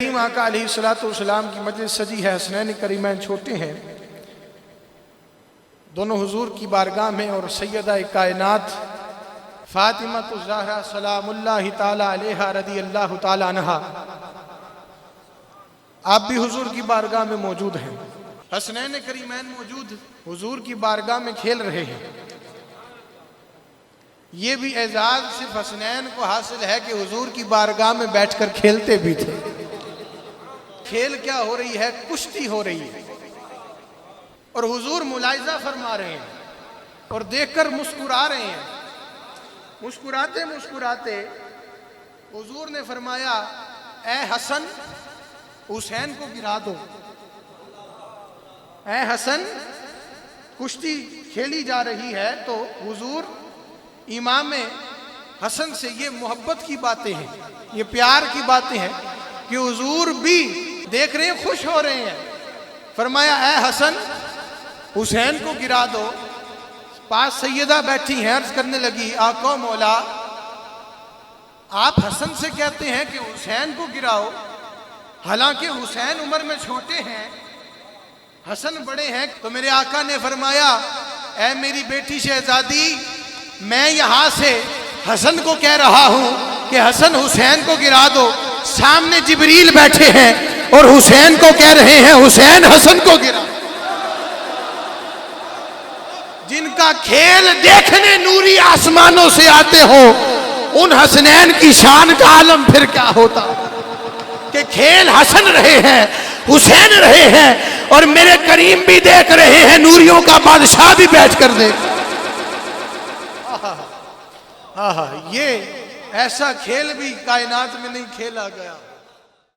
आका अलैहिस्सलाम की मजलिस सजी है। हसनैन करीमैन छोटे हैं, दोनों हुजूर की बारगाह में, और सैयदा कायनात फातिमा ज़हरा सलामुल्लाहि ताला अलैहा रज़ियल्लाहु ताला अन्हा आप भी हुजूर की बारगाह में मौजूद हैं। हसनैन करीमैन मौजूद हुजूर की बारगाह में खेल रहे हैं। ये भी एजाज सिर्फ हसनैन को हासिल है कि हुजूर की बारगाह में बैठकर खेलते भी थे। खेल क्या हो रही है? कुश्ती हो रही है, और हुजूर मुलाहिजा फरमा रहे हैं और देखकर मुस्कुरा रहे हैं। मुस्कुराते मुस्कुराते हुजूर ने फरमाया, ए हसन, हुसैन को गिरा दो। ए हसन, कुश्ती खेली जा रही है, तो हुजूर इमाम हसन से ये मोहब्बत की बातें हैं, ये प्यार की बातें हैं कि हुजूर भी देख रहे हैं, खुश हो रहे हैं। फरमाया, ए हसन, हुसैन को गिरा दो। पास सैयदा बैठी हैं, अर्ज करने लगी, आका मौला, आप हसन से कहते हैं कि हुसैन को गिराओ, हालांकि हुसैन उम्र में छोटे हैं, हसन बड़े हैं। तो मेरे आका ने फरमाया, ए मेरी बेटी शहजादी, मैं यहां से हसन को कह रहा हूं कि हसन हुसैन को गिरा दो। सामने जिब्रील बैठे हैं और हुसैन को कह रहे हैं, हुसैन हसन को गिरा। जिनका खेल देखने नूरी आसमानों से आते हो, उन हसनैन की शान का आलम फिर क्या होता कि खेल हसन रहे हैं, हुसैन रहे हैं, और मेरे करीम भी देख रहे हैं, नूरियों का बादशाह भी बैठ कर देख। ये ऐसा खेल भी कायनात में नहीं खेला गया।